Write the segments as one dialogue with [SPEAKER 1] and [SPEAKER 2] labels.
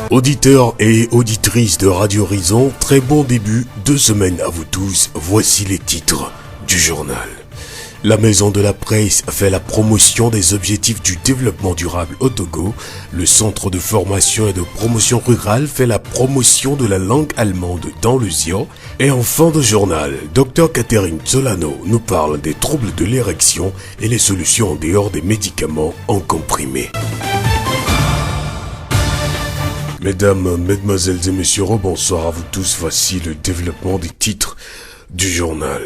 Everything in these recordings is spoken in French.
[SPEAKER 1] Auditeurs et auditrices de Radio Horizon, très bon début de semaine à vous tous. Voici les titres du journal. La Maison de la Presse fait la promotion des objectifs du développement durable au Togo. Le Centre de formation et de promotion rurale fait la promotion de la langue allemande dans le Zio. Et en fin de journal, Dr Catherine Solano nous parle des troubles de l'érection et les solutions en dehors des médicaments en comprimés. Mesdames, mesdemoiselles et messieurs, bonsoir à vous tous. Voici le développement des titres du journal.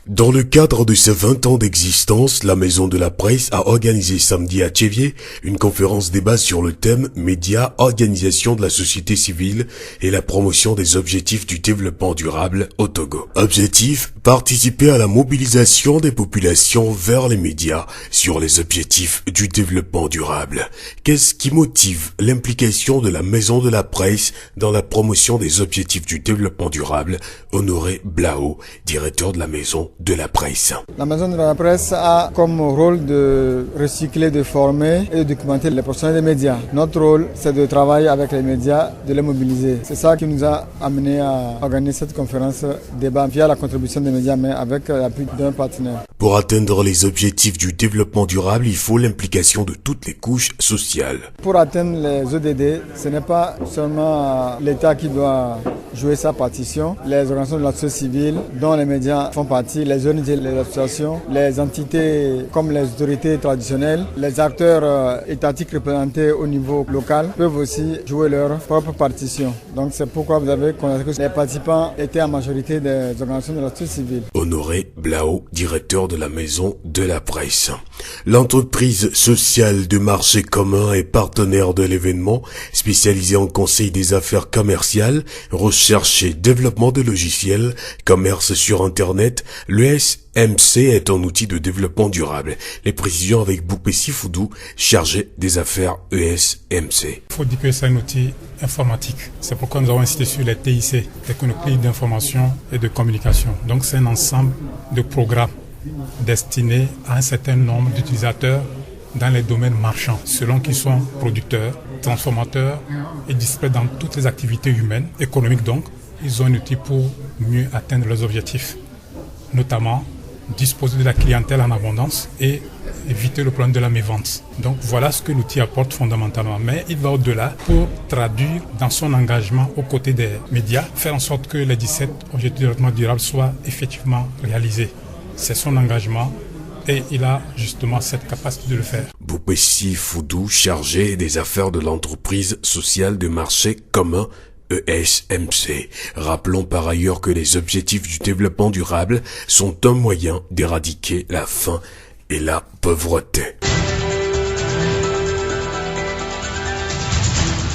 [SPEAKER 1] Dans le cadre de ses 20 ans d'existence, la Maison de la Presse a organisé samedi à Tchévié une conférence débat sur le thème « Médias, organisation de la société civile et la promotion des objectifs du développement durable au Togo ». Objectif, participer à la mobilisation des populations vers les médias sur les objectifs du développement durable. Qu'est-ce qui motive l'implication de la Maison de la Presse dans la promotion des objectifs du développement durable? Honoré Blao, directeur de la Maison de la Presse.
[SPEAKER 2] La Maison de la Presse a comme rôle de recycler, de former et de documenter les professionnels des médias. Notre rôle, c'est de travailler avec les médias, de les mobiliser. C'est ça qui nous a amené à organiser cette conférence débat via la contribution des médias, mais avec l'appui d'un partenaire.
[SPEAKER 1] Pour atteindre les objectifs du développement durable, il faut l'implication de toutes les couches sociales.
[SPEAKER 2] Pour atteindre les ODD, ce n'est pas seulement l'État qui doit jouer sa partition. Les organisations de la société civile, dont les médias font partie, les ONG, les associations, les entités comme les autorités traditionnelles, les acteurs étatiques représentés au niveau local peuvent aussi jouer leur propre partition. Donc c'est pourquoi vous avez constaté que les participants étaient en majorité des organisations de la société civile.
[SPEAKER 1] Honoré Blao, directeur de la Maison de la Presse. L'entreprise sociale de marché commun est partenaire de l'événement, spécialisée en conseil des affaires commerciales, recherche et développement de logiciels, commerce sur Internet. L'ESMC est un outil de développement durable. Les précisions avec Boupessi Foudou, chargé des affaires ESMC.
[SPEAKER 3] Il faut dire que c'est un outil informatique. C'est pourquoi nous avons insisté sur les TIC, technologies d'information et de communication. Donc c'est un ensemble de programmes destinés à un certain nombre d'utilisateurs dans les domaines marchands, selon qu'ils sont producteurs, transformateurs et discrets dans toutes les activités humaines, économiques donc. Ils ont un outil pour mieux atteindre leurs objectifs, notamment disposer de la clientèle en abondance et éviter le problème de la mévente. Donc voilà ce que l'outil apporte fondamentalement. Mais il va au-delà pour traduire dans son engagement aux côtés des médias, faire en sorte que les 17 objectifs de développement durable soient effectivement réalisés. C'est son engagement et il a justement cette capacité de le faire.
[SPEAKER 1] Boupessi Foudou, chargé des affaires de l'entreprise sociale de marché commun ESMC. Rappelons par ailleurs que les objectifs du développement durable sont un moyen d'éradiquer la faim et la pauvreté.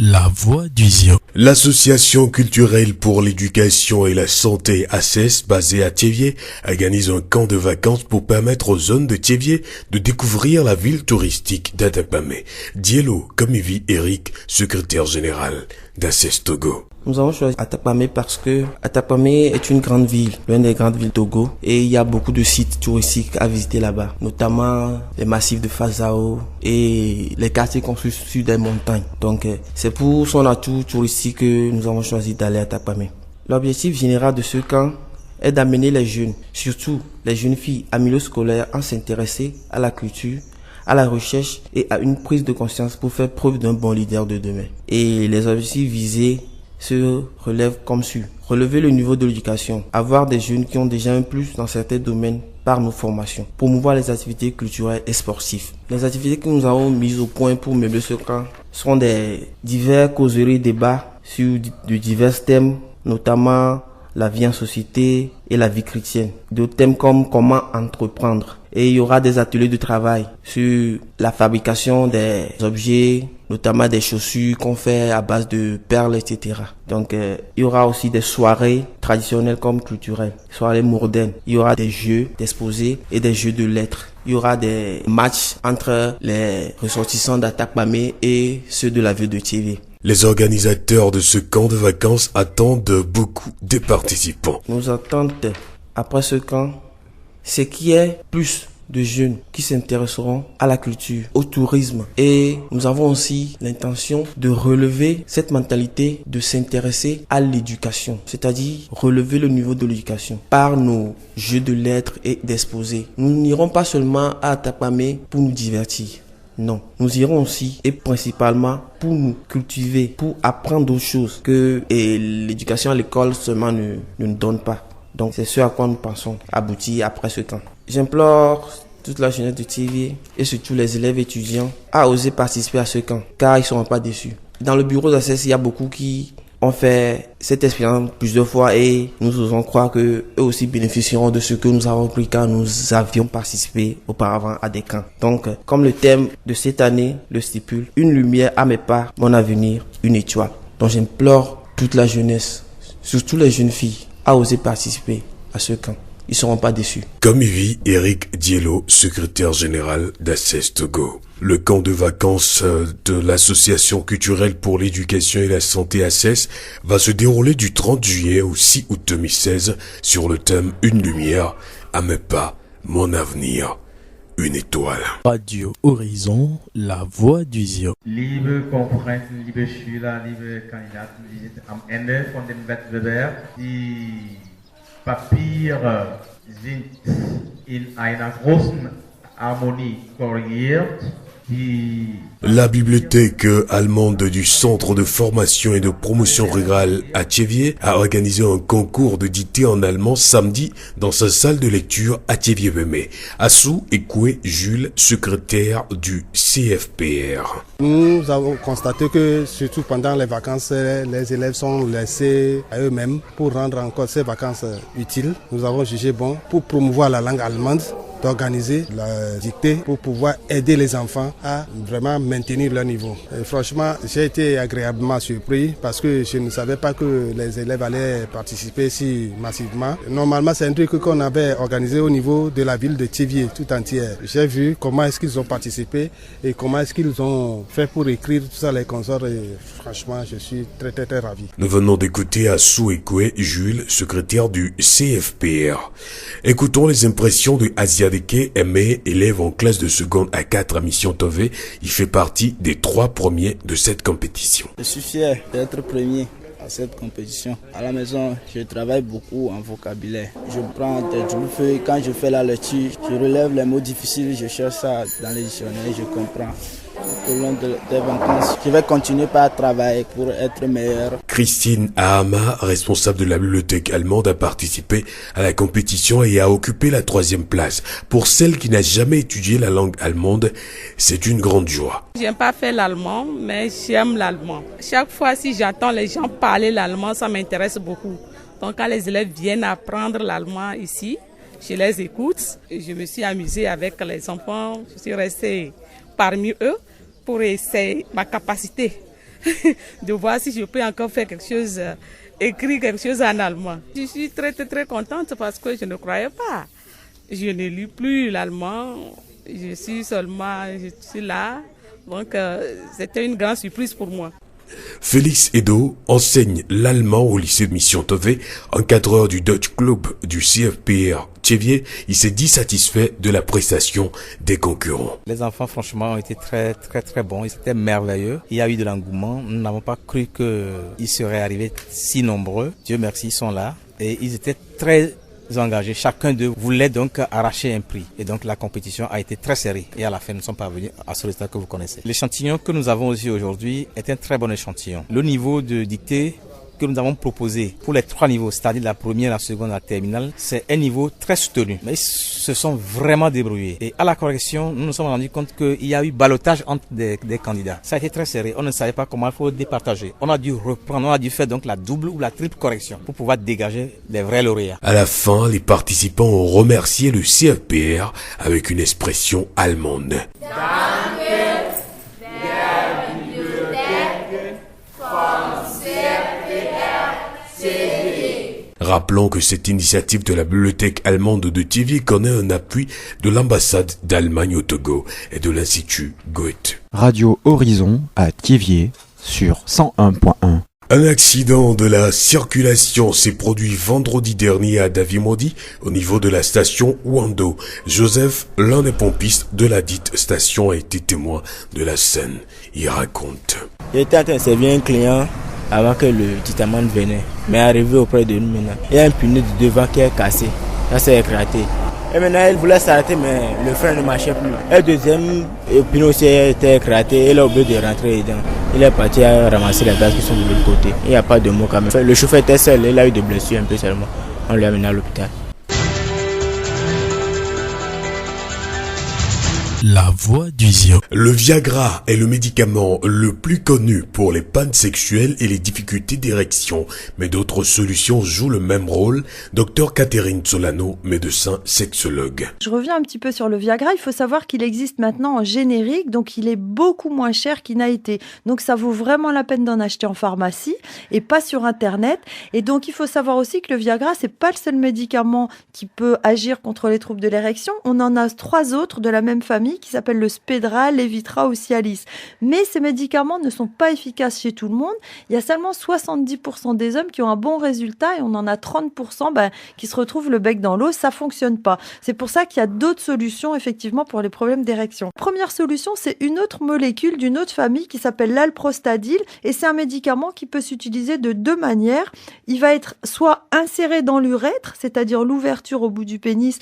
[SPEAKER 1] La voix du Zio. L'association culturelle pour l'éducation et la santé ACES, basée à Tchévié, organise un camp de vacances pour permettre aux zones de Tchévié de découvrir la ville touristique d'Atapamé. Diello Komivi Eric, secrétaire général d'ACES Togo.
[SPEAKER 4] Nous avons choisi Atapamé parce que Atapamé est une grande ville, l'une des grandes villes Togo, et il y a beaucoup de sites touristiques à visiter là-bas, notamment les massifs de Fazao et les quartiers construits sur des montagnes. Donc c'est pour son atout touristique que nous avons choisi d'aller à Atapamé. L'objectif général de ce camp est d'amener les jeunes, surtout les jeunes filles à milieu scolaire, à s'intéresser à la culture, à la recherche et à une prise de conscience pour faire preuve d'un bon leader de demain. Et les objectifs visés se relèvent comme suit. Relever le niveau de l'éducation, avoir des jeunes qui ont déjà un plus dans certains domaines par nos formations, promouvoir les activités culturelles et sportives. Les activités que nous avons mises au point pour meubler ce camp sont des divers causeries débats sur de divers thèmes, notamment la vie en société et la vie chrétienne. D'autres thèmes comme comment entreprendre. Et il y aura des ateliers de travail sur la fabrication des objets, notamment des chaussures qu'on fait à base de perles, etc. Donc il y aura aussi des soirées traditionnelles comme culturelles, soirées modernes. Il y aura des jeux d'exposés et des jeux de lettres. Il y aura des matchs entre les ressortissants d'Atapamé et ceux de la ville de Tchévié.
[SPEAKER 1] Les organisateurs de ce camp de vacances attendent beaucoup des participants.
[SPEAKER 4] Nous attendons après ce camp ce qui est plus de jeunes qui s'intéresseront à la culture, au tourisme. Et nous avons aussi l'intention de relever cette mentalité de s'intéresser à l'éducation, c'est-à-dire relever le niveau de l'éducation par nos jeux de lettres et d'exposés. Nous n'irons pas seulement à Atapamé pour nous divertir. Non, nous irons aussi et principalement pour nous cultiver, pour apprendre d'autres choses que l'éducation à l'école seulement ne nous donne pas. Donc c'est ce à quoi nous pensons aboutir après ce camp. J'implore toute la jeunesse de Thiévié et surtout les élèves étudiants à oser participer à ce camp car ils ne seront pas déçus. Dans le bureau d'ACES, il y a beaucoup qui ont fait cette expérience plusieurs fois et nous osons croire qu'eux aussi bénéficieront de ce que nous avons pris car nous avions participé auparavant à des camps. Donc, comme le thème de cette année le stipule, une lumière à mes pas, mon avenir, une étoile. Donc j'implore toute la jeunesse, surtout les jeunes filles, à oser participer à ce camp. Ils ne seront pas déçus.
[SPEAKER 1] Comme y vit Eric Diello, secrétaire général d'ACES Togo. Le camp de vacances de l'Association culturelle pour l'éducation et la santé ACES va se dérouler du 30 juillet au 6 août 2016 sur le thème Une lumière à mes pas, mon avenir, une étoile.
[SPEAKER 5] Radio Horizon, la voix du Zio.
[SPEAKER 6] Liebe Konferenz, liebe Schüler, liebe Kandidaten, wir sind am Ende von dem Wettbewerb. Die Papiere sind in einer großen Harmonie korrigiert.
[SPEAKER 1] La bibliothèque allemande du Centre de formation et de promotion rurale à Thiévié a organisé un concours de dictée en allemand samedi dans sa salle de lecture à Thiévié-Bémé. Assou Ekoué Jules, secrétaire du CFPR.
[SPEAKER 7] Nous avons constaté que surtout pendant les vacances, les élèves sont laissés à eux-mêmes pour rendre encore ces vacances utiles. Nous avons jugé bon pour promouvoir la langue allemande d'organiser la dictée pour pouvoir aider les enfants à vraiment maintenir leur niveau. Et franchement, j'ai été agréablement surpris parce que je ne savais pas que les élèves allaient participer si massivement. Normalement, c'est un truc qu'on avait organisé au niveau de la ville de Thiévié tout entière. J'ai vu comment est-ce qu'ils ont participé et comment est-ce qu'ils ont fait pour écrire tout ça, les consorts, et franchement, je suis très ravi.
[SPEAKER 1] Nous venons d'écouter Assou Ekoué Jules, secrétaire du CFPR. Écoutons les impressions de Asia Aimé, élève en classe de seconde à 4 à Mission Tové. Il fait partie des 3 premiers de cette compétition.
[SPEAKER 8] Je suis fier d'être premier à cette compétition. À la maison, je travaille beaucoup en vocabulaire. Je prends des feuilles. Quand je fais la lecture, je relève les mots difficiles, je cherche ça dans les dictionnaires, je comprends. Au long des vacances, je vais continuer par travailler pour être meilleur.
[SPEAKER 1] Christine Ahama, responsable de la bibliothèque allemande, a participé à la compétition et a occupé la 3e place. Pour celle qui n'a jamais étudié la langue allemande, c'est une grande joie.
[SPEAKER 9] Je n'ai pas fait l'allemand, mais j'aime l'allemand. Chaque fois, si j'entends les gens parler l'allemand, ça m'intéresse beaucoup. Donc quand les élèves viennent apprendre l'allemand ici, je les écoute. Je me suis amusée avec les enfants. Je suis restée parmi eux pour essayer ma capacité de voir si je peux encore faire quelque chose, écrire quelque chose en allemand. Je suis très contente parce que je ne croyais pas. Je ne lis plus l'allemand, je suis là. Donc c'était une grande surprise pour moi.
[SPEAKER 1] Félix Edo enseigne l'allemand au lycée de Mission Tové, encadreur du Dutch Club du CFPR Thiévié. Il s'est dit satisfait de la prestation des concurrents.
[SPEAKER 10] Les enfants franchement ont été très bons, ils étaient merveilleux. Il y a eu de l'engouement, nous n'avons pas cru qu'ils seraient arrivés si nombreux. Dieu merci, ils sont là et ils étaient très engagés. Chacun d'eux voulait donc arracher un prix. Et donc la compétition a été très serrée. Et à la fin, nous sommes parvenus à ce résultat que vous connaissez. L'échantillon que nous avons aussi aujourd'hui est un très bon échantillon. Le niveau de dictée que nous avons proposé pour les 3 niveaux, c'est-à-dire la première, la seconde, la terminale, c'est un niveau très soutenu. Mais ils se sont vraiment débrouillés. Et à la correction, nous nous sommes rendus compte qu'il y a eu ballottage entre des candidats. Ça a été très serré. On ne savait pas comment il faut départager. On a dû reprendre, on a dû faire donc la double ou la triple correction pour pouvoir dégager des vrais lauréats.
[SPEAKER 1] À la fin, les participants ont remercié le CFPR avec une expression allemande. Rappelons que cette initiative de la bibliothèque allemande de Thiévié connaît un appui de l'ambassade d'Allemagne au Togo et de l'Institut Goethe.
[SPEAKER 11] Radio Horizon à Thiévié sur 101.1.
[SPEAKER 1] Un accident de la circulation s'est produit vendredi dernier à Davimodi, au niveau de la station Wando. Joseph, l'un des pompistes de la dite station, a été témoin de la scène. Il raconte.
[SPEAKER 8] J'étais en train de servir un client avant que le titamane venait. Mais arrivé auprès de nous maintenant, il y a un pneu de devant qui est cassé. Ça s'est éclaté. Et maintenant, il voulait s'arrêter, mais le frein ne marchait plus. Et le deuxième pneu aussi était éclaté. Il a oublié de rentrer dedans. Il est parti à ramasser les gaz qui sont de l'autre côté. Il n'y a pas de mots quand même. Le chauffeur était seul, il a eu des blessures un peu seulement. On l'a amené à l'hôpital.
[SPEAKER 5] La voix du Zio.
[SPEAKER 1] Le Viagra est le médicament le plus connu pour les pannes sexuelles et les difficultés d'érection, mais d'autres solutions jouent le même rôle. Dr Catherine Solano, médecin sexologue.
[SPEAKER 11] Je reviens un petit peu sur le Viagra. Il faut savoir qu'il existe maintenant en générique, donc il est beaucoup moins cher qu'il n'a été. Donc ça vaut vraiment la peine d'en acheter en pharmacie et pas sur Internet. Et donc il faut savoir aussi que le Viagra, c'est pas le seul médicament qui peut agir contre les troubles de l'érection. On en a 3 autres de la même famille qui s'appellent le Spedra, Levitra ou Cialis. Mais ces médicaments ne sont pas efficaces chez tout le monde. Il y a seulement 70% des hommes qui ont un bon résultat et on en a 30% qui se retrouvent le bec dans l'eau. Ça fonctionne pas. C'est pour ça qu'il y a d'autres solutions effectivement pour les problèmes d'érection. Première solution, c'est une autre molécule d'une autre famille qui s'appelle l'alprostadil et c'est un médicament qui peut s'utiliser de 2 manières. Il va être soit inséré dans l'urètre, c'est-à-dire l'ouverture au bout du pénis,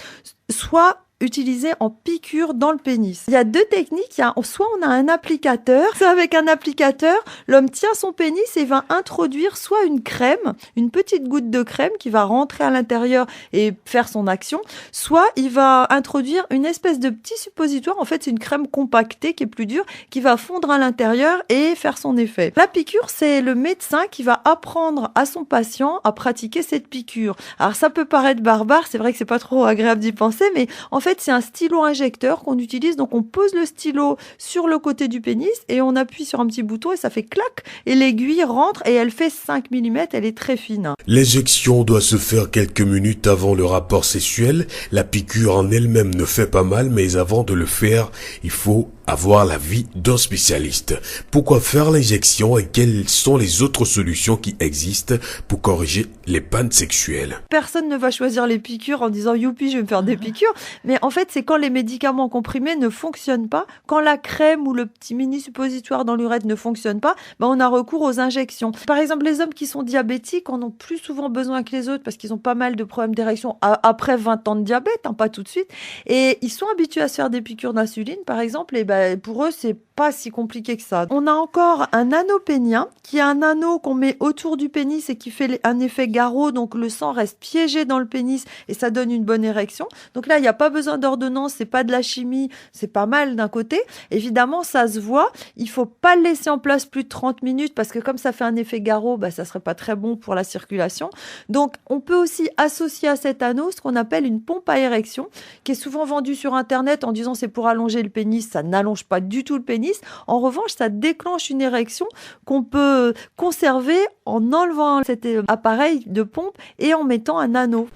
[SPEAKER 11] soit utilisé en piqûre dans le pénis. Il y a 2 techniques. Soit on a un applicateur. Avec un applicateur, l'homme tient son pénis et va introduire soit une crème, une petite goutte de crème qui va rentrer à l'intérieur et faire son action, soit il va introduire une espèce de petit suppositoire. En fait, c'est une crème compactée qui est plus dure, qui va fondre à l'intérieur et faire son effet. La piqûre, c'est le médecin qui va apprendre à son patient à pratiquer cette piqûre. Alors, ça peut paraître barbare. C'est vrai que c'est pas trop agréable d'y penser, mais en fait, c'est un stylo injecteur qu'on utilise. Donc, on pose le stylo sur le côté du pénis et on appuie sur un petit bouton et ça fait clac. Et l'aiguille rentre et elle fait 5 mm. Elle est très fine.
[SPEAKER 1] L'injection doit se faire quelques minutes avant le rapport sexuel. La piqûre en elle-même ne fait pas mal, mais avant de le faire, il faut avoir l'avis d'un spécialiste. Pourquoi faire l'injection et quelles sont les autres solutions qui existent pour corriger les pannes sexuelles?
[SPEAKER 11] Personne ne va choisir les piqûres en disant youpi, je vais me faire des piqûres. Mais en fait, c'est quand les médicaments comprimés ne fonctionnent pas, quand la crème ou le petit mini suppositoire dans l'urètre ne fonctionne pas, on a recours aux injections. Par exemple, les hommes qui sont diabétiques en ont plus souvent besoin que les autres parce qu'ils ont pas mal de problèmes d'érection après 20 ans de diabète, pas tout de suite. Et ils sont habitués à se faire des piqûres d'insuline, par exemple, et pour eux, c'est pas si compliqué que ça. On a encore un anneau pénien, qui est un anneau qu'on met autour du pénis et qui fait un effet garrot, donc le sang reste piégé dans le pénis et ça donne une bonne érection. Donc là, il n'y a pas besoin d'ordonnance, c'est pas de la chimie, c'est pas mal d'un côté. Évidemment, ça se voit. Il faut pas le laisser en place plus de 30 minutes parce que comme ça fait un effet garrot, ça serait pas très bon pour la circulation. Donc, on peut aussi associer à cet anneau ce qu'on appelle une pompe à érection, qui est souvent vendue sur Internet en disant c'est pour allonger le pénis. Ça n'allonge pas du tout le pénis. En revanche, ça déclenche une érection qu'on peut conserver en enlevant cet appareil de pompe et en mettant un anneau.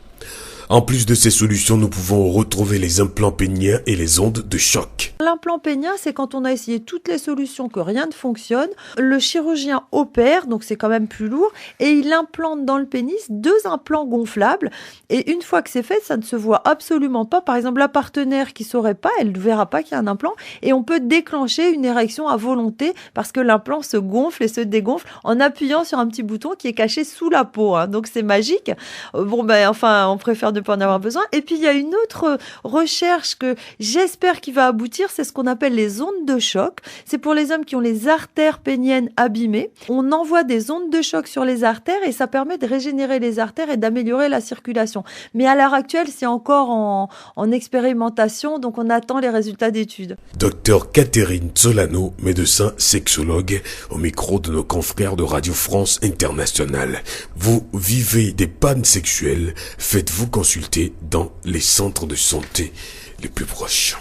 [SPEAKER 1] En plus de ces solutions, nous pouvons retrouver les implants péniens et les ondes de choc.
[SPEAKER 11] L'implant pénien, c'est quand on a essayé toutes les solutions que rien ne fonctionne. Le chirurgien opère, donc c'est quand même plus lourd, et il implante dans le pénis 2 implants gonflables. Et une fois que c'est fait, ça ne se voit absolument pas. Par exemple, la partenaire qui saurait pas, elle ne verra pas qu'il y a un implant. Et on peut déclencher une érection à volonté parce que l'implant se gonfle et se dégonfle en appuyant sur un petit bouton qui est caché sous la peau. Donc c'est magique. On préfère ne pas en avoir besoin. Et puis, il y a une autre recherche que j'espère qu'il va aboutir, c'est ce qu'on appelle les ondes de choc. C'est pour les hommes qui ont les artères péniennes abîmées. On envoie des ondes de choc sur les artères et ça permet de régénérer les artères et d'améliorer la circulation. Mais à l'heure actuelle, c'est encore en expérimentation, donc on attend les résultats d'études.
[SPEAKER 1] Dr Catherine Solano, médecin sexologue, au micro de nos confrères de Radio France Internationale. Vous vivez des pannes sexuelles, faites-vous consulter dans les centres de santé les plus proches.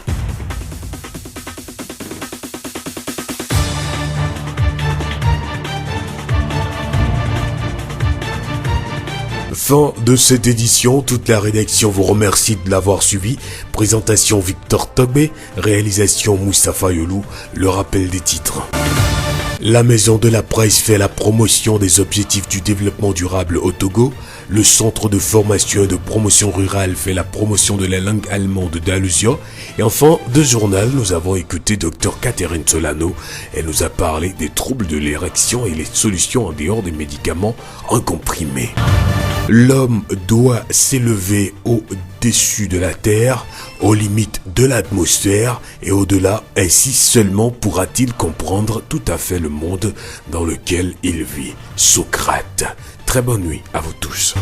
[SPEAKER 1] Fin de cette édition, toute la rédaction vous remercie de l'avoir suivi. Présentation Victor Togbe, réalisation Moustapha Yolou, le rappel des titres. La maison de la presse fait la promotion des objectifs du développement durable au Togo. Le centre de formation et de promotion rurale fait la promotion de la langue allemande d'Alusia. Et enfin, de journal, nous avons écouté Dr Catherine Solano. Elle nous a parlé des troubles de l'érection et les solutions en dehors des médicaments en comprimés. L'homme doit s'élever au-dessus de la terre, aux limites de l'atmosphère et au-delà. Ainsi seulement pourra-t-il comprendre tout à fait le monde dans lequel il vit. Socrate. Très bonne nuit à vous tous.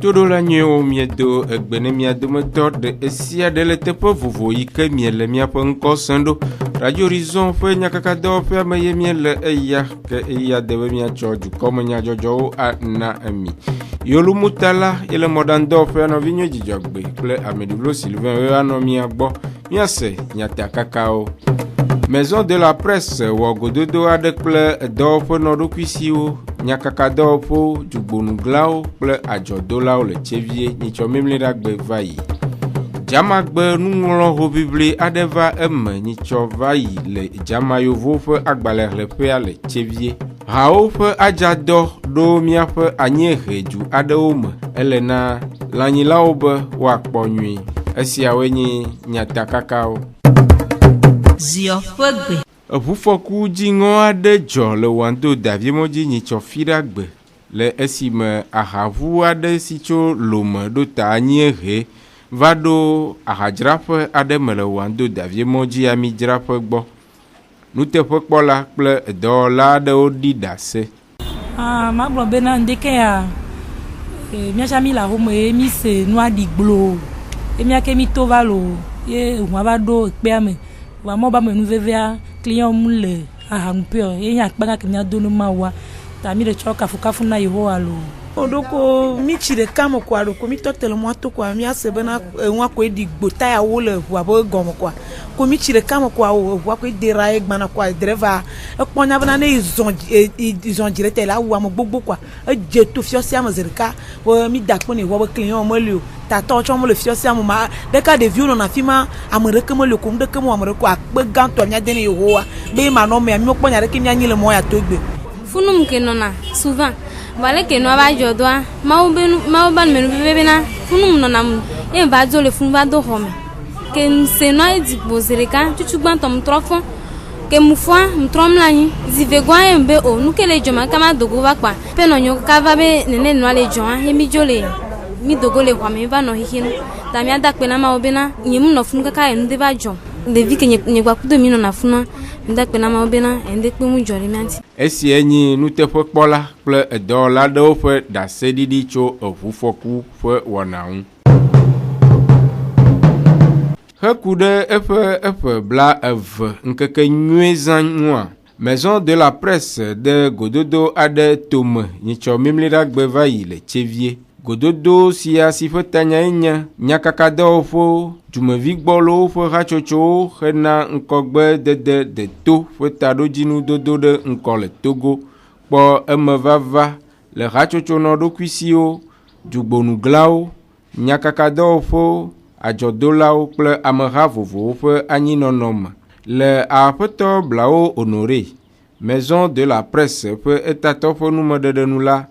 [SPEAKER 12] Todo la nyo miedo egbene miado meto de esia de le tepo vovo ike miele miapo nko sendo Radio Horizon fe nyakakado fe ameye miele eya ke eya dewe mia choju komo nya jojo na ami Yolu mutala ele modando fe no vinyo jijogbe kle Amediblo Sylvain ano mi agbo mi ase nyata kakao Maison de la presse wogododo adekple do fe no do kwisiwo nyakakado po jugbonu glao kple ajodola le chevie nicho memle dagbe vai Jamagbe nunglo ho bibli adeva nicho vai le jama yovo fe agbale le pe le chevie hao fe ajado do mia fe anyehe ju adeome elena lanyilao be wa kponyui esia wenyi nyata kakao
[SPEAKER 13] Zio fegbe
[SPEAKER 12] Eʋufɔku dziŋɔ aɖe dzɔ le Wando Daviemɔdzi Nyitsɔfiragbe le esime ahaʋu aɖe si tso Lome ɖo ta anyiehe va ɖo ahadzraƒe aɖe me le Wando Daviemɔdzi amidzraƒe gbɔ. Nuteƒekpɔla kple dɔwɔla aɖewo ɖi ɖase.
[SPEAKER 14] Magblɔ bena ŋdeke ya míatsã mi le ahome ye mi se nua ɖi gbloo ye míake mi to va lo ye ʋua va ɖo ekpea me. Vamo ba menu vevea client mu le ahanupeo ye nya kpanga ke mia do no mawa ta mi de choka fukafu na Yehowa lo
[SPEAKER 15] odoko mi chire kamo kwa do ko mi totele mo to kwa mi ase bena nwa ko edigbo ta ya wo le hu abo gomo kwa ko mi chire kamo kwa hu ko edera e gbana kwa driver e ponya bena ne izon direte la wu am gbogbo kwa e je to fiosi am zerika wo mi dakpo ne wo client mo le ta to cho mo le fiosi am ma de ka de viu no na fima amere mo le ko de ke mo amere ko akpe ganto nya de ne Yehowa be ma no me mi ponya de ke mi anyi le mo ya to gbe
[SPEAKER 16] funum ke nona souvent Vale que no va yo doa, mau ban menu bebena, funum no nam, e va jo le fun va do home. Que se no e dibozereka, tu ban tom trofo, que mufwa, mtrom lani, zivegwa embe o, nu que le joma kama dogo va kwa. Pe no nyo kava be nene no le joma, e mi jole, mi dogo le home va no hihinu. Ta mi adak pena ma obena, nyemu no fun kaka enu de va jo. De vi que nyegwa kudo mi no na funa.
[SPEAKER 12] Esi enyi nuteƒekpɔla kple edɔwɔla aɖewo ƒe ɖaseɖiɖi tso eʋufɔku ƒe wɔnaŋu. Heku ɖe eƒe bla eve ŋkekenyui zã ŋua, Maison de la presse de gododo aɖe tome nyitsɔ mimliɖagbe va yi le Tsevie. Gododo sia si ƒe tanya nye nyakakadɔwo ƒe dumevi gbɔlowo ƒe hatsotsowo hena ŋkɔgbe dede de to ƒe taɖodzinu dodo ɖe ŋkɔ le Togo kpɔ eme vava le hatsotso nɔɖokuisiwo, dzugbonuglawo, nyakakadɔwo ƒe adzɔdolawo kple ameha vovovowo ƒe anyinɔnɔ me. Le aƒetɔ Blawo Honoré, Maison de la presse ƒe etatɔ ƒe numeɖeɖenu la,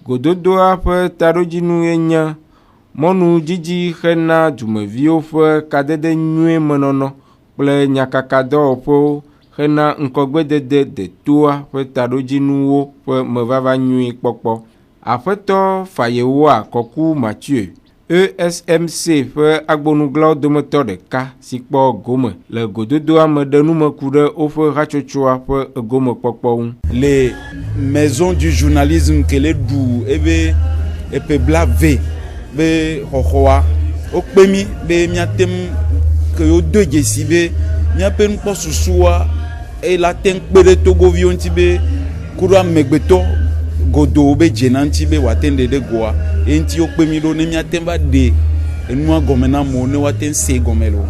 [SPEAKER 12] gododoa ƒe taɖodzinu ye nye mɔnu dzidzi hena dumeviwo ƒe kadede nyui menɔnɔ kple nyakakadɔwɔƒewo hena ŋkɔgbedede de toa ƒe taɖodzinuwo ƒe mevava nyui kpɔkpɔ. Aƒetɔ Fayewoa Kɔku Mathieu, ESMC ƒe agbonuglawo dometɔ ɖeka si kpɔ gome le gododoa me ɖe numeku ɖe woƒe hatsotsoa ƒe egomekpɔkpɔ ŋu.
[SPEAKER 17] Les maisons du journalisme que les du ebe epe bla ve be xoxoa okpemi be miatem que yo deux gesibe mia pe npo susua e la ten pere togo vionti be kura megbeto godo be jenanti be watende de goa enti o pe mi do ne mia temba de enua gomena mo ne waten se gomelo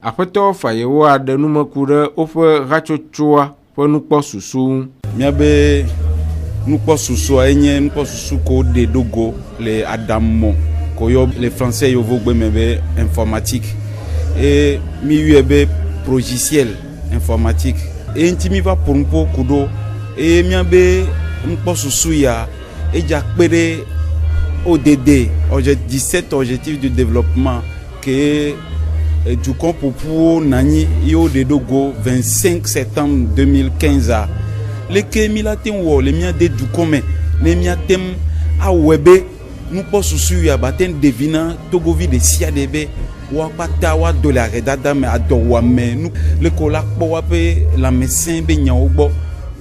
[SPEAKER 12] aƒetɔ fayewo aɖe numeku ɖe woƒe hatsotsoa ƒe nukpɔ susu
[SPEAKER 17] mia be nukpɔ susua enye nukpɔ susu ko de dogo le adamo ko yo le français yo vogbe me be informatique et mi yebe logiciel informatique et enti mi va pour npo kudo et mia be nukpɔ susu ya e ja kpere ODD 17 objectifs de développement que du camp pour Nani Yo de Dogo 25 septembre 2015 les Kemilatem wo les miens de du commun les miatem a webe nous pas sous ya baten devina togovi de siadebe wa pata wa dollar dada me ado wa me nous le kola po wa pe la médecin be nya ogbo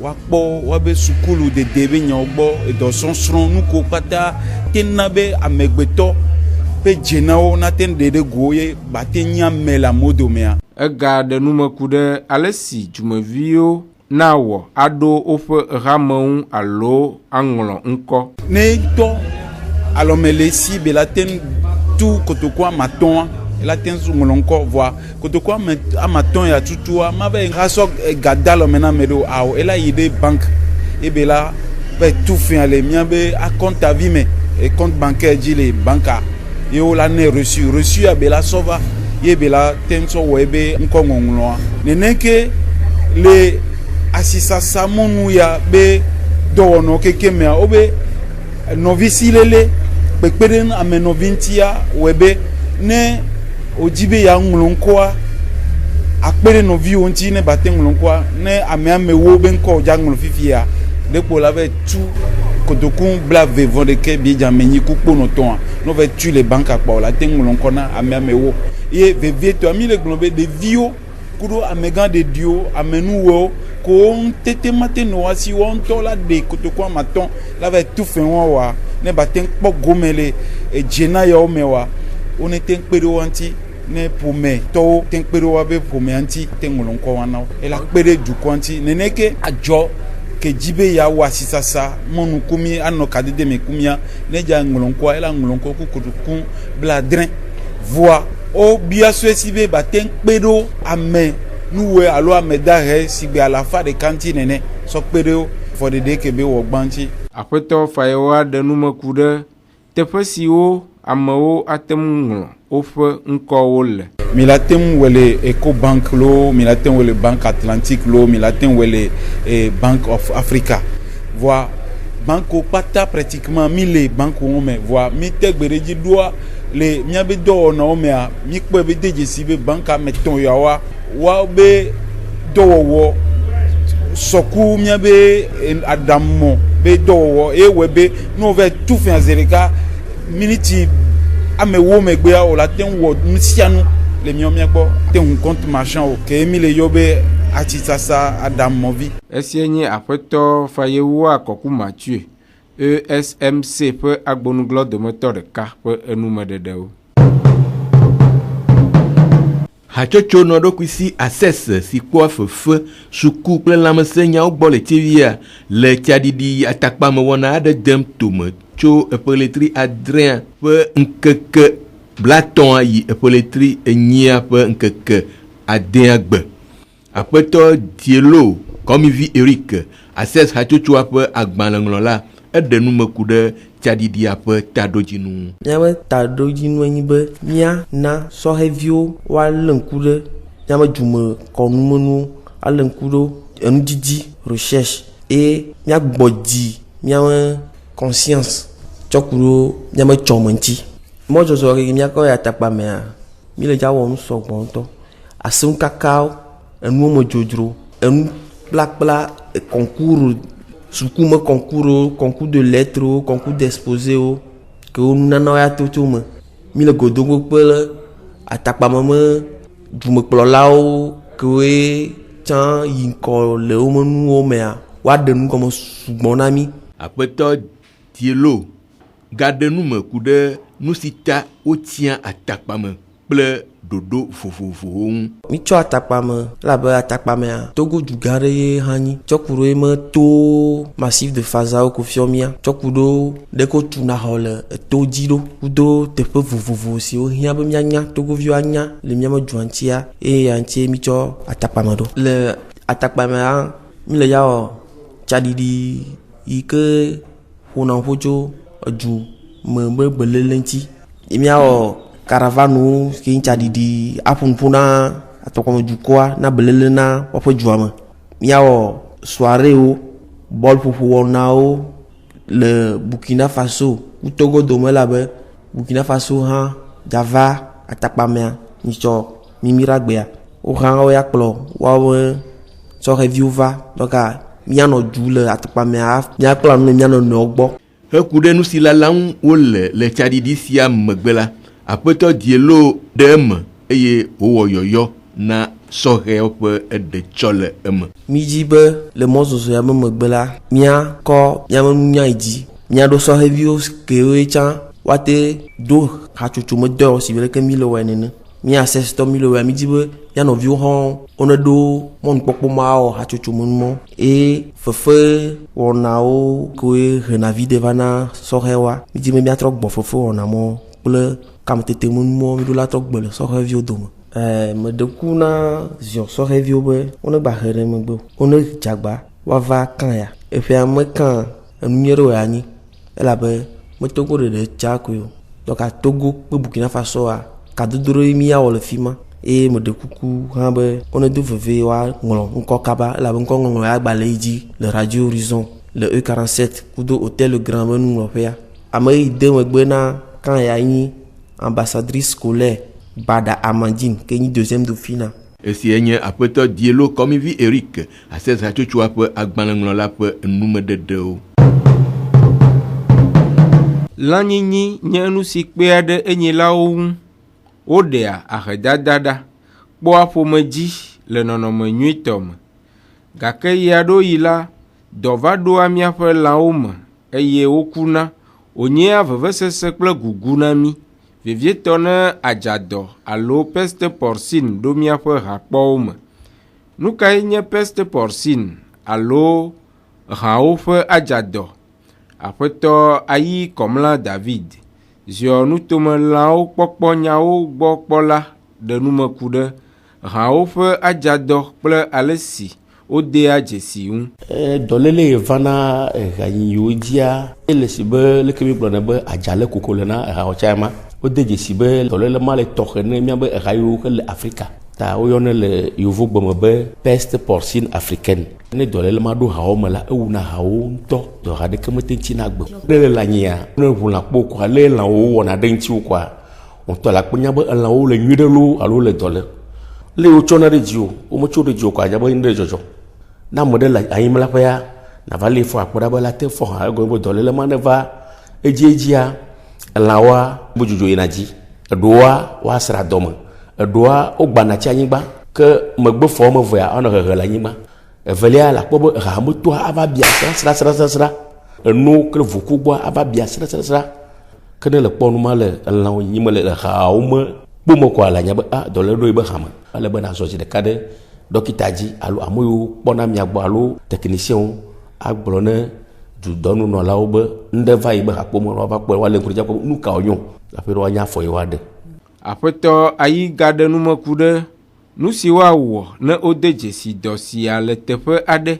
[SPEAKER 17] wa po wa be sukulu de debe nya ogbo et dans son son nous ko pata kenabe amegbeto pe jenao naten de goye batenya mela modomea
[SPEAKER 12] ega de numeku ɖe ale si dzumeviwo na wɔ aɖo woƒe hameŋu alo aŋlɔ ŋkɔ
[SPEAKER 17] ne to alomele si be la ten tu kotokwa maton la ten su ŋlɔ voa kotokwa amaton ya tutua ma be raso gadalo mena medo awo ela yide bank e be la pe tout fin le mia be a compte à vie mais et compte bancaire dit les banca yo la ne reçu a be la sova ye be la ten so webe nko ngonglo neneke le asisa samonu ya be do no keke me obe novice lele pekpeden ame novintia webe ne ojibe ya ngulonkoa akpere novi onti ne baten ngulonkoa ne ame wo be nko ja ngulo fifia depo la ve tu kodokun blave vondeke bi jameni kupo no ton no ve tu les banques akpa la ten ngulonkoa ame wo ye vevie to ami le globé de vio kudo amegan de dio amenu wo ko tete matin no asi won to la de kotokwa maton la va tout fin wa ne baten pok gomele e jena ya o mewa on était pere anti ne pome to ten pere wa be pome anti ten ngolonko wana e la pere du kwanti neneke ajo ke jibe ya wa sisasa monu kumi anno kadede me kumia ne ja ngolonko ela ngolonko ku kotokun bladrin voix o bia suesibe baten pedo ame nuwe alo ameda he sigbe ala fa de cantine ne so pedo for the day ke be wo gbanti
[SPEAKER 12] aƒetɔ fayewo aɖe numeku ɖe teƒe siwo amewo atem ŋlɔ woƒe ŋkɔwo le
[SPEAKER 17] milatem wele Ecobank lo milatem wele Banque Atlantique lo milatem wele Bank of Africa voa banque pata pratiquement 1000 banques on me voa mi tegbereji doa le miabe do na o me a mi kpe be deje si be banka meton ya wa be do wo soku miabe adamo be do wo e we be no ve tout fin azereka miniti ame wo megbe o la ten wo msianu le mi gbo ten un compte marchand o ke mi le yobe atitasa adamo vi
[SPEAKER 12] esie nye aƒetɔ fayewo akɔku Mathieu ESMC ƒe agbonugblɔ dometɔ ɖeka ƒe enumeɖeɖewo.
[SPEAKER 18] Hatsotso nɔ ɖokui si asese si kpɔa fefe suku kple lãmesẽnyawo gbɔ le tsevia le tsaɖiɖi atakpamewɔna aɖe dem tome tso eƒeletri adrea ƒe ŋkeke blatɔ̃a yi eƒeletri enyia ƒe ŋkeke adea gbe. Aƒetɔ Dielo Kɔmivi Eric ases hatsotsoa ƒe agbalẽŋlɔla eɖe numeku ɖe tsaɖiɖia ƒe taɖodzinu.
[SPEAKER 4] Míaƒe taɖodzinu enyi be míana sɔheviwo woalé ŋku ɖe míaƒe dzumekɔnumenuwo, alé ŋku ɖe enudzidzi recherche eye míagbɔ dzi míaƒe conscience tsɔ ku ɖe míaƒe tsɔme ŋuti. Mɔzɔzɔ ke míakɔ yi atakpamea mí le dza wɔ nu sɔgbɔ ŋutɔ. Aseŋukakawo, enuwo me dzodzro, enu kplakpla, concours suku me concours de lettres, concours d'exposé que nous n'en a tout tout me. Mi le godongo pele atakpame me dzumekplɔlawo ke we tsã yi ŋkɔ le wo menuwo mea woaɖe nu gɔme sugbɔ na mi.
[SPEAKER 18] Aƒetɔ Dielo gaɖe numeku ɖe nu si ta wotia atakpame kple dodo vovovowo ŋu.
[SPEAKER 4] Mitsɔ atakpame labe atakpamea Togo duga aɖe ye hã nyi tsɔku ɖo eme to massif de Fazawo Kofi Omia tsɔku ɖo ɖeko tuna xɔ le to dzi ɖo kudo teƒe vovovo siwo hiã be mianya Togoviwo anya le miame dua ŋutia eye ya ŋutie mitsɔ atakpame ɖo le atakpamea mi le ya wɔ tsaɖiɖi yi ke ƒona ƒo tso edu me be gbelele ŋuti miawɔ caravane ke tsaɖiɖi aƒonuƒo na atɔkɔme dukɔa na belele na woƒe dua me miawɔ soirewo bɔlƒoƒo wɔnawo le Burkina Faso Togo dome labe Burkina Faso hã Java atakpamea mitsɔ mimiragbea wo hã wo ya kplɔ woawo sɔhɛviwo va donc mianɔ du le atakpamea miakplɔ nu mianɔ nɔewo gbɔ.
[SPEAKER 18] Heku ɖe nu si lalam wole le tsaɖiɖi sia megbe la aƒetɔ Dielo ɖe eme eye wowɔ yɔyɔ na sɔhɛwo ƒe eɖe tsɔ le eme.
[SPEAKER 4] Mi dzi be le mɔzozo ya me megbe la miakɔ miame nunya yi dzi miaɖo sɔhɛviwo kewoe tsã woate do hatsotso me dɔ si be leke mi le wɔe nene mi asesitɔ mi le wɔe mi dzi be mianɔviwo hã woneɖo mɔnukpɔkpɔ ma wɔ hatsotso me numɔ eye fefe wɔnawo koe hena vi de va na sɔhɛwoa mi dzi be miatrɔ gbɔ fefe wɔna mɔ kple kametete me numɔ mi ɖo la trɔ gbe le sɔhɛviwo dome. Meɖe ku na ziɔ sɔhɛviwo be wone gba he ɖe megbe wone dzagba woava kã ya eƒea mekã enunyɛ ɖe wòe anyi elabe metogo ɖeɖe dza koe o donc Togo kple Burkina Fasoa kadodo ɖe mi awɔ le fi ma eye meɖe kuku hã be wone do veve woaŋlɔ ŋkɔ kaba elabe ŋkɔ ŋlɔŋlɔ ya gba le yi dzi le Radio Horizon le E47 kudo Hôtel Le Grand be nuŋlɔƒea ame yi de megbe na kã ya nyi ambassadrice scolaire Bada Amandine ke nyi deuxième dauphine.
[SPEAKER 18] Esie nye aƒetɔ Dielo Kɔmivi Eric asese hatsotsoa ƒe agbalẽŋlɔla ƒe enumeɖeɖewo.
[SPEAKER 12] Lãnyinyi nye nu si kpe aɖe enyilawo ŋu. Woɖea ahedada ɖa kpɔa ƒomedzi le nɔnɔme nyuitɔ me. Gake ya ɖo yi la, dɔ va ɖoa míaƒe lãwo me eye wokuna. Wonyea vevesese kple gugu na mi. Vevietɔ ne adzadɔ alo peste porcine ɖo míaƒe hakpɔwo me. Nu kae nye peste porcine alo hãwo ƒe adzadɔ? Aƒetɔ Ayi Kɔmla David ziɔ nutomelãwo kpɔkpɔ nyawo gbɔ kpɔla ɖe numeku ɖe hãwo ƒe adzadɔ kple ale si wodea dzesi ŋu.
[SPEAKER 19] Dɔléle vana ehanyiwo dzia ele si be leke mi gblɔna be adzale koko le na ehawo tsa ma wode dzesi be dɔléle ma le tɔxe ne miabe eha yiwo ke le Afrika ta woyɔne le yovo gbeme be peste porcine africaine. Ne dɔléle ma ɖo hawo me la ewuna hawo ŋutɔ dɔha ɖeke mete ŋuti na gbe. Ne le lanyia ne ʋu lã kpɔ koa le lãwo wɔna ɖe ŋuti koa ŋutɔ la kpe nya be elãwo le nyui ɖe lo alo le dɔle. Le wotsɔna ɖe dzi o wometso ɖe dzi o koa nya be nu ɖe dzɔdzɔ. Na ame ɖe le anyimla ƒea nava le fɔ akpɔ ɖa be la te fɔ hã egɔme be dɔléle ma ne va edzia elãwoa be dzodzo yina dzi eɖoa woasra dɔme eɖoa wogbana tsi anyigba ke megbefɔ wɔme evea anɔ hehe le anyigba evelia la kpɔ be eha metoa ava bia srasrasrasra enu kple ʋuku gbɔ ava bia srasrasra ke ne le kpɔ nu ma le elãwo nyime le ehawo me kpome koa le anya be dɔléle ɖo yi be hame ale be nazɔ zi ɖeka ɖe dɔkita dzi alo ame yiwo kpɔna mia gbɔ alo technicienwo agblɔ ne dudɔnunɔlawo be ŋɖe va yi be hakpome va kpɔ woale ŋkuɖe dza kpɔ nu ka wònyo aƒe woanya afɔ yi woaɖe.
[SPEAKER 12] Aƒetɔ Ayi gaɖe numeku ɖe nu si woawɔ ne wode dzesi dɔ sia le teƒe aɖe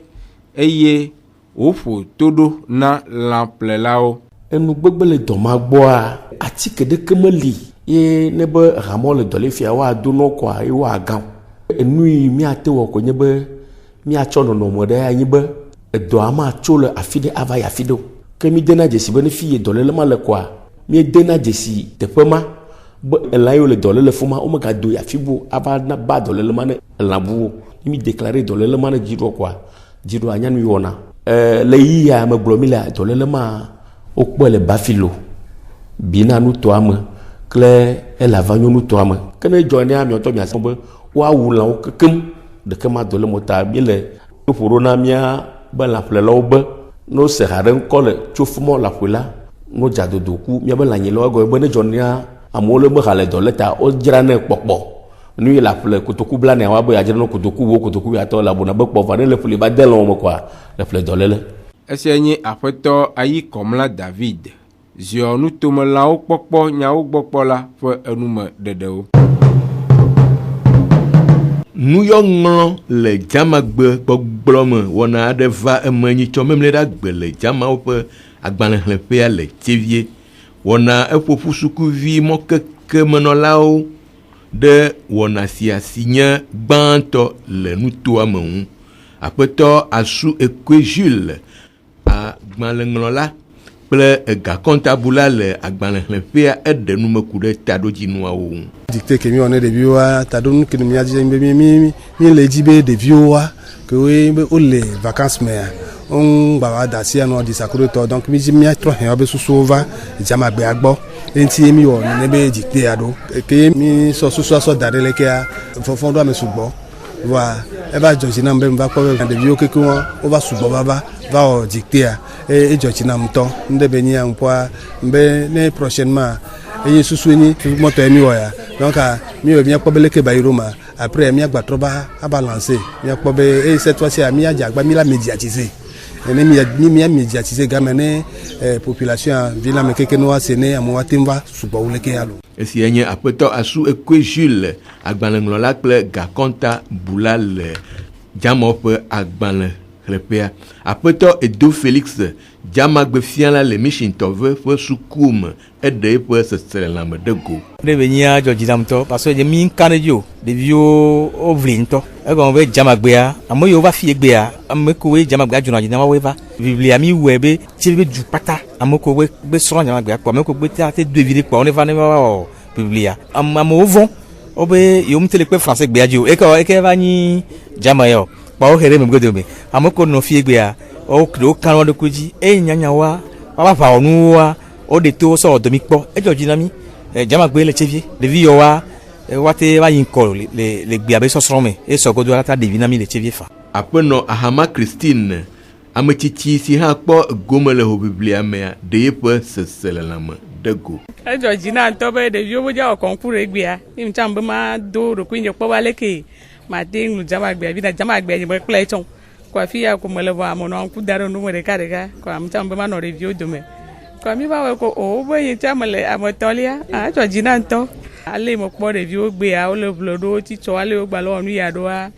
[SPEAKER 12] eye woƒo to ɖo na lãƒlelawo.
[SPEAKER 19] Enugbegbe le dɔ ma gbɔa atike ɖeke meli ye ne be hamɔ le dɔ le fia woado nɔ koa ye woagã. Enu yi miate wɔ ko nye be miatsɔ nɔnɔme ɖe anyi be edɔa ma tso le afi ɖe ava yi afi ɖe o. Ke mi dena dzesi be ne fi ye dɔléle ma le koa mi dena dzesi teƒe ma be elã yiwo le dɔléle fu ma wo megado yi afi bu ava na ba dɔléle ma ne elã buwo. Mi déclarer dɔléle ma ne dziɖɔ koa dziɖɔ anya nu wɔna. Le yi ya me gblɔ mi le dɔléle ma wokpɔe le Bafilo bina nutɔa me kple elava nyo nutɔa me. Ke ne dzɔ ne amiɔtɔ miasɔ be woawu lãwo kekem ɖeke ma dɔ le mɔta mi le ƒo ɖo na mia be lãƒlelawo be no se ha ɖe ŋkɔ le tso fumɔ la ƒoe la no dzadodo ku miabe lãnyilawo egɔme be ne dzɔ nea amewo le be ha le dɔ le ta wodzra ne kpɔkpɔ nu yi le aƒle kotoku bla ne wa be yadzra ne kotoku atɔ le abona be kpɔ va ne le ƒli ba de le wɔme koa le ƒle dɔ le.
[SPEAKER 12] Esia nye aƒetɔ ayi Kɔmla David ziɔ nutomelawo kpɔkpɔ nyawo gbɔkpɔ la ƒe enume ɖeɖewo.
[SPEAKER 18] Nuyɔŋlɔ le dzamagbe gbɔgblɔ me wɔna aɖe va eme nyitsɔ memle ɖe agbe le dzamawo ƒe agbalẽxlẽƒea le Tsévié. Wɔna eƒoƒu sukuvi mɔkeke menɔlawo ɖe wɔna sia si nye gbãtɔ le nutoa me ŋu. Aƒetɔ Asu Ekoe Jules agbalẽŋlɔla kple egakɔntabula le agbalẽxlẽƒea eɖe numeku ɖe taɖodzinuawo ŋu.
[SPEAKER 7] Dicté que mi on est devió a tadon que mi a dit mi le jibe devió a que oui les vacances mais on va dacia no di sakuro to donc mi ji mi a tro hen obe susu va jama gbe agbo enti mi o ne be dicté ado que mi so dare le ke a fofon do me sugbo wa e ba Georgina mbe mba ko devió que on va sugbo va o dicté a e Georgina mto ndebe ni ampoa mbe ne prochainement et soussouni moto emi oya donc mi o bien pobele ke bayroma après mi agba troba a balancer mi apobe et cette fois-ci mi agba mi la médiatiser et mi médiatiser gamene population vila me keke no asene amwa timba suba uleke yalo.
[SPEAKER 18] Esi enye aƒetɔ Asu Ekoe Jules agbalẽŋlɔla kple gakɔnta bula le dzamɔ ƒe agbalẽxlẽƒea. Aƒetɔ Edo Félix dzamagbefiala le Mishintɔve ƒe sukume eɖe eƒe seselelãme ɖe go.
[SPEAKER 10] Ne be nyia Georgina ŋutɔ parce que mi kane dzo ɖeviwo wovli ŋutɔ egɔme be dzamagbea ame yiwo va fi egbea ame kowoe dzamagbea dzona dzi na woawoe va biblia mi wɔe be tsi be du kpata ame kowoe be srɔ̃ dzamagbea kpɔ ame kowoe be te do evi ɖe kpɔ ne va ne va wɔ biblia amewo vɔ̃ wobe yewo mete le kpe français gbea dzi o eke va nyi dzama ya o kpawo xe ɖe me godome ame kowo nɔ fi egbea wo kan ɖe ko dzi eye nyanyawoa wava ʋa wɔnuwoa o de to so do mi kpɔ edzo dzi na mi dzamagbe le Tsévié ɖevi yawoa wate va yi ŋkɔ le gbea be sɔsrɔ̃ me e sɔgɔdo la ta ɖevi na mi le Tsévié fa.
[SPEAKER 18] Aƒenɔ Ahama Christine ametsitsi si hã kpɔ gome le hoʋiʋlia mea ɖe eƒe seselelãme ɖe go.
[SPEAKER 9] Edzo dzi na ŋutɔ be ɖeviwo be dza wɔ kɔnkuru ɖe gbea mi ŋutsam be ma do ɖokui nye kpɔ ba leke mate ŋu dzamagbea vina dzamagbea nye be kple etsɔ kwa fi ya ko mele vɔ amonɔ ŋku da ɖe nu me ɖeka kwa ŋutsam be ma nɔ ɖeviwo dome. Kwa mi va wɔ ko o be yin tsa me le ametɔlia adzɔ dzi na ŋutɔ ale me kpɔ ɖeviwo gbea wo le vlo ɖo titsɔ ale wo gbalẽ wɔ nu ya ɖoa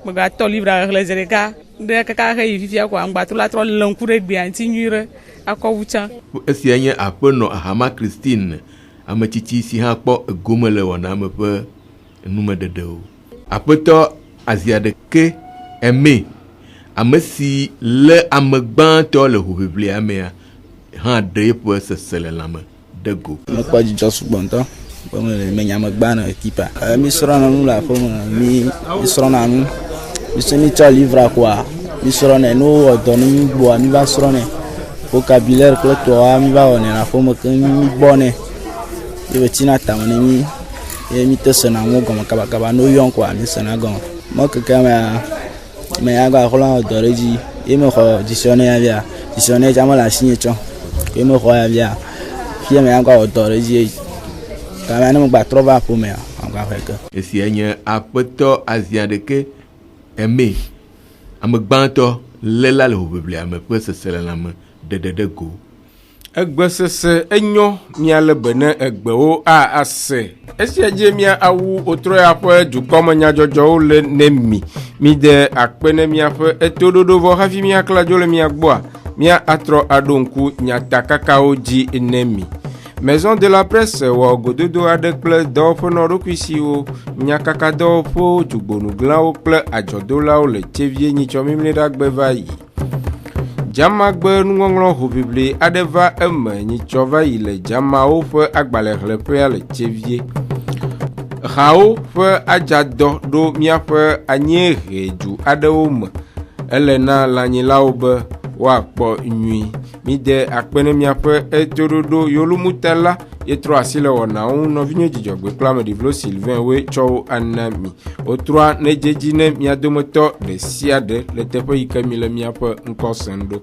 [SPEAKER 9] me gatɔ livre xexlẽ zi ɖeka ɖe kaka xe yi fifia ko aŋgbato la trɔ le ŋku ɖe gbea ŋuti nyui ɖe akɔ wu tsã.
[SPEAKER 18] Esia nye aƒenɔ Ahama Christine ametsitsi si hã kpɔ egome le wɔna me ƒe numeɖeɖewo. Aƒetɔ Aziaɖeke Eme ame si le ame gbãtɔ le hoʋiʋlia mea hã ɖe eƒe seselelãme ɖe go.
[SPEAKER 8] Mekpɔ dzidzɔ sugbɔ ŋutɔ be me nyame gbã ne ekipa mi srɔ̃na nu le aƒe me mi srɔ̃na nu mi tsɔ livre koa mi srɔ̃nɛ ne wowɔ dɔ ne mi gbɔa mi va srɔ̃nɛ vocabulaire kple tɔa mi va wɔnɛ le aƒe me ke mi gbɔnɛ ye be tina tame ne mi ye mi te sena ŋu gɔme kabakaba no yɔn koa mi sena gɔme mɔkeke me agba xlɔ dɔ ɖe dzi ye me xɔ dictionnaire via dictionnaire dza me le asi nye tsɔ ye me xɔ ya via fie me agba wɔ dɔ ɖe dzi kama ne me gba trɔ va aƒe mea agba xɔ ke.
[SPEAKER 18] Esia nye aƒetɔ Aziaɖeke Eme ame gbãtɔ léla le hoʋiʋlia me ƒe seselelãme ɖeɖe go.
[SPEAKER 12] Egbe sese enyo miale be ne egbewo ase. Esia dze mia awu otrɔ ya ƒe dukɔme nyadzɔdzɔwo le ne mi de akpe ne miaƒe etoɖoɖo vɔ hafi miakla dzo le mia gbɔa mia atrɔ aɖo ŋku nyatakakawo dzi ne mi. Maison de la Presse wɔ gododo aɖe kple dɔwɔƒe nɔɖokui siwo nyakaka dɔwɔƒewo dzugbonuglawo kple adzɔdolawo le Tsévié nyitsɔ mimli ɖagbe va yi. Dzamagbe nuŋɔŋlɔ hoʋiʋli aɖe va eme nyitsɔ va yi le dzamawo ƒe agbalẽxlẽƒea le Tsévié. Xawo ƒe adzadɔ ɖo míaƒe anyiehedu aɖewo me. Ele na lãnyilawo be woakpɔ nyui. Mi de akpe ne miaƒe etoɖoɖo yolumuta la yetrɔ asi le wɔnawo ŋu nɔvinyo dzidzɔgbe kple ameɖivlo Sylvain woe tsɔ wo ana mi. Wotrɔa ne dzedzi ne mia dometɔ ɖe sia ɖe le teƒe yi ke mi le miaƒe ŋkɔ sem ɖo.